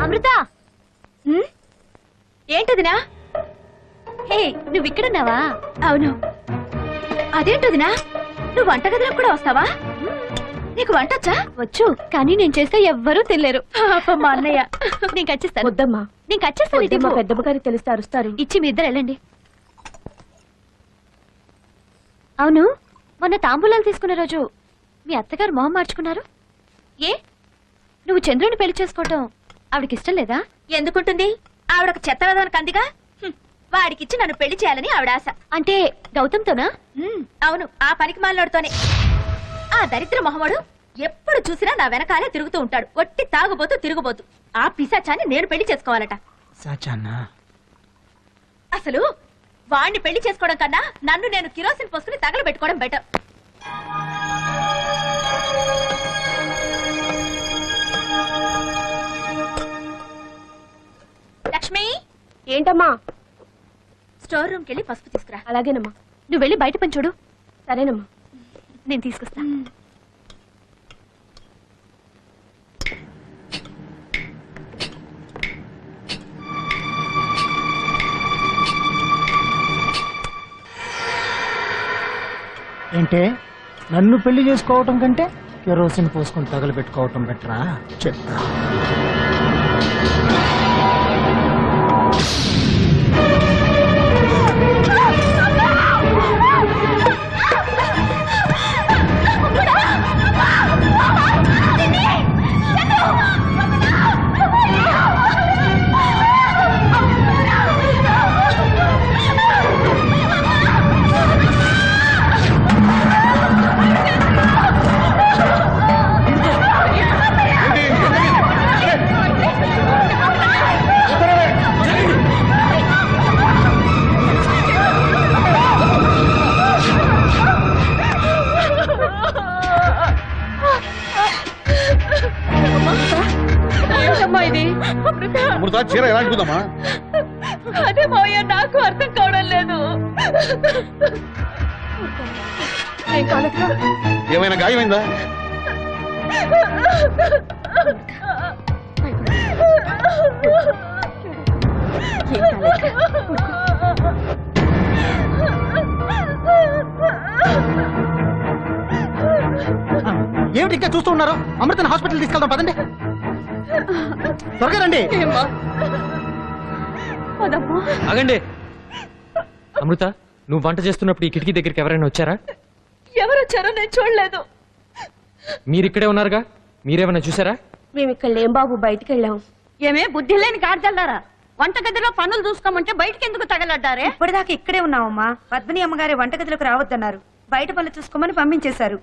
అమృత ఏంటదినా? హే, నువ్వు ఇక్కడున్నావా? అవును. అదేంటదినా, నువ్వు వంటగదిలో కూడా వస్తావా? నీకు వంటొచ్చా? వచ్చు, కానీ నేను చేస్తే ఎవ్వరూ తినలేరు. మా అన్నయ్య. నేను కచ్చిస్తాను. వద్దమ్మా, నేను కచ్చిస్తాను. మా పెద్దమ్మ గారికి తెలిస్తే అరుస్తారు. ఇచ్చి మీ ఇద్దరు వెళ్ళండి. అవును, మొన్న తాంబూలాలు తీసుకునే రోజు మీ అత్తగారు మొహం మార్చుకున్నారు ఏ? నువ్వు చంద్రుని పెళ్లి చేసుకోవటం ఆవిడకి ఇష్టం లేదా? ఎందుకుంటుంది? ఆవిడకు చెత్తవేదానికి అందిగా. వాడికిచ్చి నన్ను పెళ్లి చేయాలని ఆవిడ ఆశ. అంటే గౌతమ్తోనా? అవును, ఆ పనికి మాలోడుతోనే. ఆ దరిద్ర మొహముడు ఎప్పుడు చూసినా నా వెనకాలే తిరుగుతూ ఉంటాడు. ఒట్టి తాగుబోతూ తిరుగుబోతూ. ఆ పిశాచాన్ని నేను పెళ్లి చేసుకోవాలట. అసలు వాణ్ణి పెళ్లి చేసుకోవడం కన్నా నన్ను నేను కిరోసిన్ పోసుకుని తగలబెట్టుకోవడం బెటర్. లక్ష్మి. ఏంటమ్మా? స్టోర్ రూమ్కి వెళ్ళి పసుపు తీసుకురా. అలాగేనమ్మా. నువ్వు వెళ్ళి బయట పని చూడు. సరేనమ్మా, నేను తీసుకొస్తా. ఏంటే, నన్ను పెళ్లి చేసుకోవటం కంటే కెరోసిన్ పోసుకుని తగలబెట్టుకోవటం బెటరా? చెప్తా. అమృత, చీర ఎలాంటిదమ్మా? అదే మావయ్య, నాకు అర్థం కావడం లేదు. ఏమైనా గాయమైందా? ఏమిటి ఇంకా చూస్తూ ఉన్నారు? అమృతని హాస్పిటల్ తీసుకెళ్దాం, పదండి. త్వరగా రండి. ఆగండి. అమృత, నువ్వు వంట చేస్తున్నప్పుడు ఈ కిటికీ దగ్గరికి ఎవరైనా వచ్చారా? ఎవరు వచ్చారో నేను చూడలేదు. మీరిక్కడే ఉన్నారుగా, మీరేమైనా చూసారా? మేము ఇక్కడ లేం బాబు, బయటికి వెళ్ళాం. ఏమే బుద్ధి లేని గాడిదల్లారా, వంటగదిలో పనులు చూసుకోమంటే బయటకి ఎందుకు తగలడ్డారే? ఇప్పటిదాకా ఇక్కడే ఉన్నావమ్మా. పద్మిని అమ్మగారి వంటగదిలోకి రావద్దన్నారు. బయట పనులు చూసుకోమని పంపించేశారు.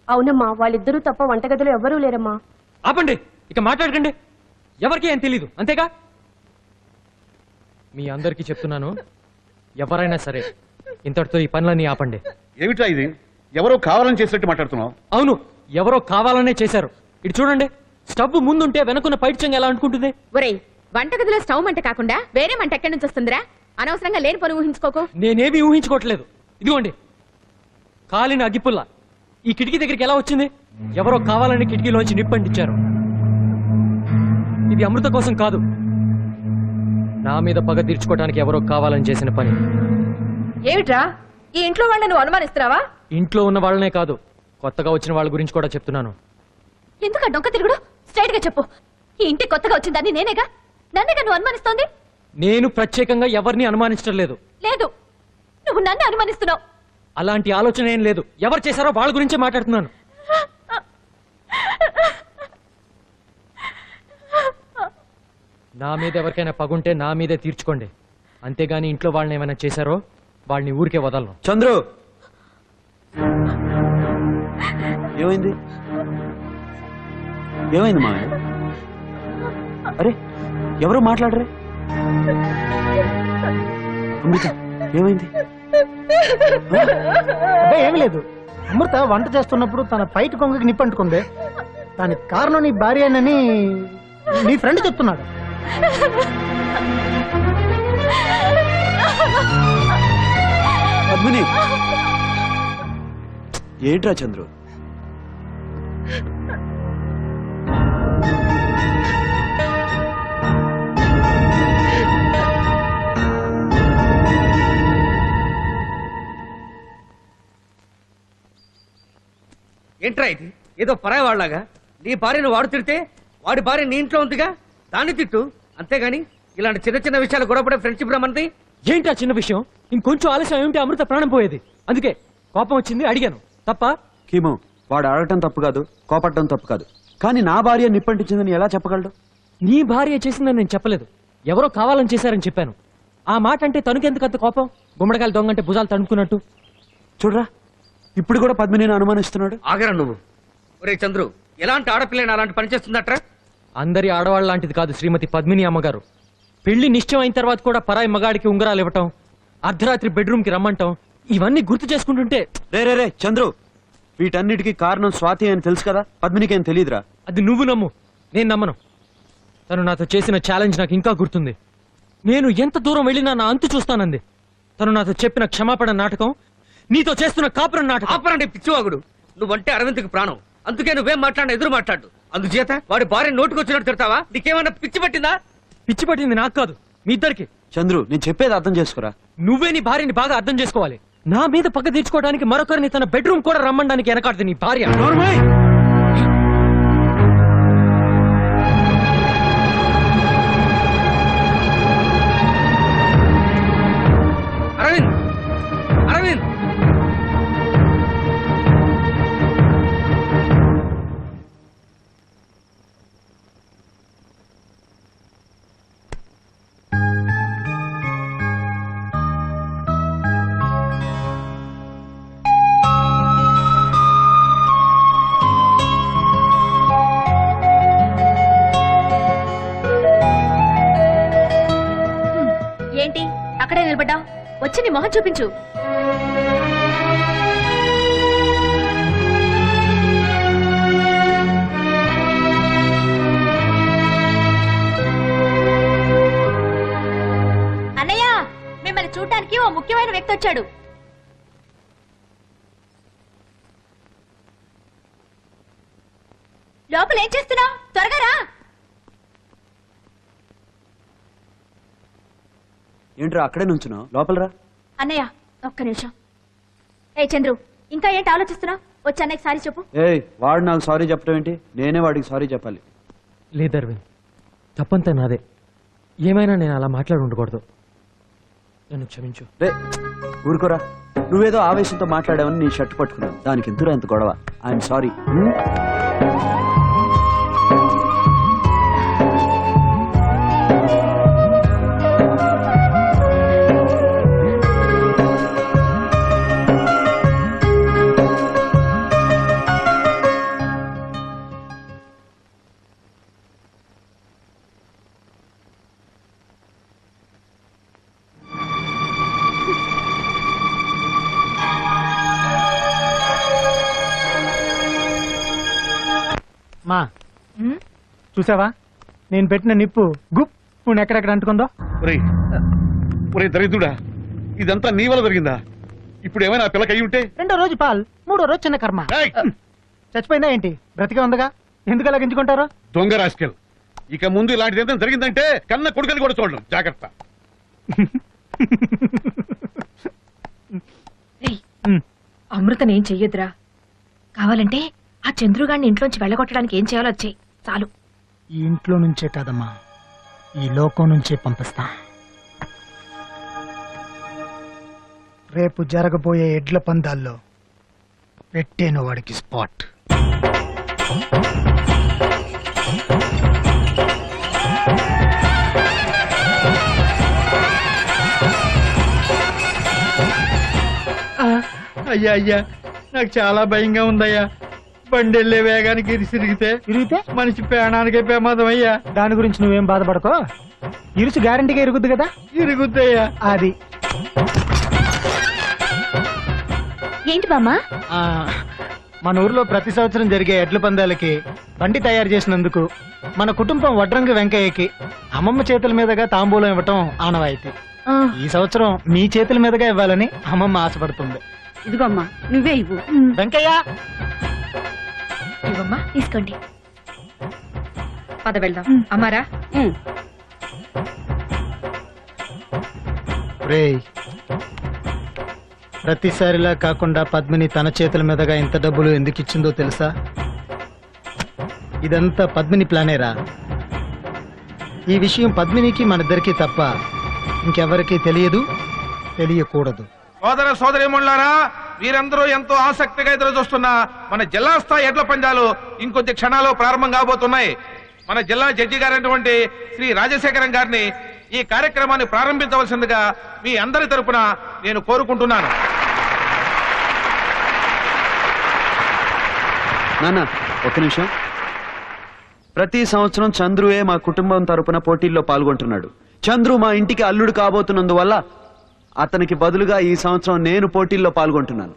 అవునమ్మా, వాళ్ళిద్దరూ తప్ప వంటగదిలో ఎవరూ లేరమ్మా. ఆపండి, ఇక మాట్లాడకండి. ఎవరికి ఏం తెలీదు, అంతేగా? మీ అందరికీ చెప్తున్నాను, ఎవరైనా సరే ఇంతటితో ఈ పనులన్నీ ఆపండి. ఏమిటా ఇది? ఎవరో కావాలని చేసినట్టు మాట్లాడుతున్నావు? అవును, ఎవరో కావాలనే చేశారు. ఇటు చూడండి, స్టవ్ ముందుంటే వెనకున్న పైట్ చెంగ ఎలా అనుకుంటుంది? ఒరేయ్, వంటగదిలో స్టవ్ మంట కాకుండా వేరే మంట ఎక్కడి నుంచి వస్తుందిరా? అనవసరంగా లేని పని ఊహించుకోకు. నేనేమీ ఊహించుకోవట్లేదు. ఇదిగోండి, కాలిన అగ్గిపుల్ల ఈ కిటికీ దగ్గరికి ఎలా వచ్చింది? ఎవరో కావాలని కిటికీలోంచి నిప్పంటించారు. ఇది అమృత కోసం కాదు, నా మీద పగ తీర్చుకోవడానికి ఎవరో కావాలని చేసిన పని. ఏమిట్రా, ఈ ఇంట్లో వాళ్ళని నువ్వు అనుమానిస్తున్నావా? ఇంట్లో ఉన్న వాళ్ళనే కాదు, కొత్తగా వచ్చిన వాళ్ళ గురించి కూడా చెప్తున్నాను. ఎందుకు డొంక తిరుగుడు? స్ట్రైట్ గా చెప్పు. ఈ ఇంటి కొత్తగా వచ్చిందని నేనేగా, నన్నేగా నువ్వు అనుమానిస్తోంది? నేను ప్రత్యేకంగా ఎవరిని అనుమానించడం లేదు. లేదు, నువ్వు నన్ను అనుమానిస్తున్నావు. అలాంటి ఆలోచన ఏం లేదు. ఎవరు చేశారో వాళ్ళ గురించే మాట్లాడుతున్నాను. నా మీద ఎవరికైనా పగుంటే నా మీదే తీర్చుకోండి, అంతేగాని ఇంట్లో వాళ్ళని ఏమైనా చేశారో వాళ్ళని ఊరికే వదలను. చంద్రు, ఏమైంది? ఏమైంది మా? అరే, ఎవరు మాట్లాడరే? అమృత, ఏమైంది? ఏమి లేదు. అమృత వంట చేస్తున్నప్పుడు తన పైట కొంగకి నిప్పంటుకుంది. దానికి కారణం నీ భార్యనని నీ ఫ్రెండ్ చెప్తున్నాడు. పద్మిని, ఏంట్రా చంద్రు? ఏంట్రా ఇది? ఏదో పరాయి వాళ్ళలాగా నీ భార్యను వాడు తిడితే వాడి భార్య నీ ఇంట్లో ఉందిగా, దాన్ని తిట్టు. అంతేగాని ఇలాంటి చిన్న చిన్న విషయాలు గొడవపడే ఫ్రెండ్షిప్ రమ్మంది. ఏంటి ఆ చిన్న విషయం? ఇంకొంచెం ఆలస్యం ఏమిటి అమృత ప్రాణం పోయేది. అందుకే కోపం వచ్చింది, అడిగాను. తప్ప? కీమో, వాడు అడగటం తప్పు కాదు, కోపడటం తప్పు కాదు. కానీ నా భార్య నిప్పంటించిందని ఎలా చెప్పగలడు? నీ భార్య చేసిందని నేను చెప్పలేదు, ఎవరో కావాలని చేశారని చెప్పాను. ఆ మాట అంటే తనుకెందుకు అంత కోపం? గుమ్మడికాయలు దొంగంటే భుజాలు తడుముకున్నట్టు. చూడరా, ఇప్పుడు కూడా పద్మినిని అనుమానిస్తున్నాడు. ఆగరా నువ్వు. ఒరే చంద్రు, ఎలాంటి ఆడపిల్లని అలాంటి పని చేస్తుందట్రా? అందరి ఆడవాళ్ళ లాంటిది కాదు శ్రీమతి పద్మిని అమ్మగారు. పెళ్లి నిశ్చయం అయిన తర్వాత కూడా పరాయి మగాడికి ఉంగరాలు ఇవ్వటం, అర్ధరాత్రి బెడ్రూమ్ కి రమ్మంటాం, ఇవన్నీ గుర్తు చేసుకుంటుంటే. రే చంద్రు, వీటన్నిటికీ కారణం స్వాతి అని తెలుసు కదా, పద్మినికి ఏం తెలియదురా? అది నువ్వు నమ్ము, నేను నమ్మను. తను నాతో చేసిన ఛాలెంజ్ నాకు ఇంకా గుర్తుంది. నేను ఎంత దూరం వెళ్ళినా నా అంతు చూస్తానంది. తను నాతో చెప్పిన క్షమాపణ నాటకం, నీతో చేస్తున్న కాపురం నాటకం. ఆపరండి పిచ్చివాగుడు. నువ్వంటే అరవింద్కి ప్రాణం, అందుకే నువ్వేం మాట్లాడిన ఎదురు మాట్లాడు. అందుచేత వాడి భార్య నోటుకొచ్చినట్టు తిడతావా? నీకేమన్నా పిచ్చి పట్టిందా? పిచ్చి పట్టింది నాకు కాదు, మీ ఇద్దరికి. చంద్రు, నేను చెప్పేది అర్థం చేసుకురా. నువ్వే నీ భార్యని బాగా అర్థం చేసుకోవాలి. నా మీద పక్క తీర్చుకోవడానికి మరొకరిని తన బెడ్రూమ్ కూడా రమ్మడానికి వెనకాడదు నీ భార్య. అరవింద్, అరవింద్, ఏంటి అక్కడే నిలబడ్డావు? వచ్చి నీ మొహం చూపించు. అన్నయ్య, మిమ్మల్ని చూడటానికి ఓ ముఖ్యమైన వ్యక్తి వచ్చాడు. లోపల ఏం చేస్తున్నావు? త్వరగా రా. ఏంట్రా అక్కడే నుంచున్నావు? లోపలరా. అన్నయ్య ఒక్క నిమిషం. ఏ చంద్రు, ఇంకా ఏంటి ఆలోచిస్తున్నావు? వచ్చి అన్నయ్యకి సారీ చెప్పు. ఏయ్, వాడు నాకు సారీ చెప్పడం ఏంటి? నేనే వాడికి సారీ చెప్పాలి. లేదు అరవింద్, తప్పంతా నాదే. ఏమైనా నేను అలా మాట్లాడి ఉండకూడదు, నన్ను క్షమించు. రే ఊరుకోరా, నువ్వేదో ఆవేశంతో మాట్లాడావని నీ షర్ట్ పట్టుకున్నావు, దానికి ఎందుకు ఎంత గొడవ? I'm sorry. మా చూసావా, నేను పెట్టిన నిప్పు గుప్ ఎక్కడెక్కడ అంటుకుందో. ఒరే దరిద్రుడా, ఇదంతా నీ వల్ల జరిగిందా? ఇప్పుడు ఏమైనా ఆ పిల్లకి అయి ఉంటే? 2వ రోజు పాల్, 3వ రోజు చిన్న కర్మ. ఏయ్! చచ్చిపోయిందా ఏంటి? బ్రతికే ఉందగా, ఎందుకు అలా గింజుకుంటారు? దొంగ రాస్కెల్, ఇక ముందు ఇలాంటిది ఏదైనా జరిగిందంటే కన్న కొడుకని కూడా చూడడం జాగ్రత్త. అమృతనేం చెయ్యొద్దురా. కావాలంటే ఆ చంద్రుగాడిని ఇంట్లోంచి వెళ్ళగొట్టడానికి ఏం చేయాలో వచ్చాయి చాలు. ఈ ఇంట్లో నుంచే కాదమ్మా, ఈ లోకం నుంచే పంపిస్తా. రేపు జరగబోయే ఎడ్ల పందాల్లో పెట్టేను వాడికి స్పాట్. అయ్యా అయ్యా, నాకు చాలా భయంగా ఉందయ్యా. బండి వెళ్ళే వేగానికి ఇరిగితే మనిషి ప్రాణానికే ప్రమాదం అయ్యా. దాని గురించి నువ్వేం బాధపడకో, ఇరుసు గ్యారంటీగా ఇరుగుద్ది కదా. ఇరుగుద్దయ్యా. అది ఏంటి బామ్మా? మన ఊర్లో ప్రతి సంవత్సరం జరిగే ఎడ్ల పందాలకి బండి తయారు చేసినందుకు మన కుటుంబం వడ్రంగి వెంకయ్యకి అమ్మమ్మ చేతుల మీదుగా తాంబూలం ఇవ్వటం ఆనవాయితీ. ఈ సంవత్సరం మీ చేతుల మీదుగా ఇవ్వాలని అమ్మమ్మ ఆశపడుతుంది. ఇదిగోమ్మా, నువ్వే ఇవ్వు. వెంకయ్య, ఇవ్వమ్మా, తీసుకోండి. పద వెళ్దాం. అమ్మారా, రేయ్ ప్రతిసారిలా కాకుండా పద్మిని తన చేతుల మీదుగా ఇంత డబ్బులు ఎందుకు ఇచ్చిందో తెలుసా? ఇదంతా పద్మిని ప్లానేరా. ఈ విషయం పద్మినికి మనిద్దరికీ తప్ప ఇంకెవరికీ తెలియదు, తెలియకూడదు. సోదర సోదరిమణులారా, వీరందరూ ఎంతో ఆసక్తిగా ఎదురు చూస్తున్న మన జిల్లా స్థాయి ఎడ్ల పందాలు ఇంకొద్ది క్షణాలు ప్రారంభం కాబోతున్నాయి. మన జిల్లా జడ్జి గారైనటువంటి శ్రీ రాజశేఖరం గారిని ఈ కార్యక్రమాన్ని ప్రారంభించవలసిందిగా మీ అందరి తరపున నేను కోరుకుంటున్నాను. నాన్న ఒక్క నిమిషం. ప్రతి సంవత్సరం చంద్రుయే మా కుటుంబం తరపున పోటీల్లో పాల్గొంటున్నాడు. చంద్రు మా ఇంటికి అల్లుడు కాబోతున్నందువల్ల అతనికి బదులుగా ఈ సంవత్సరం నేను పోటీల్లో పాల్గొంటున్నాను.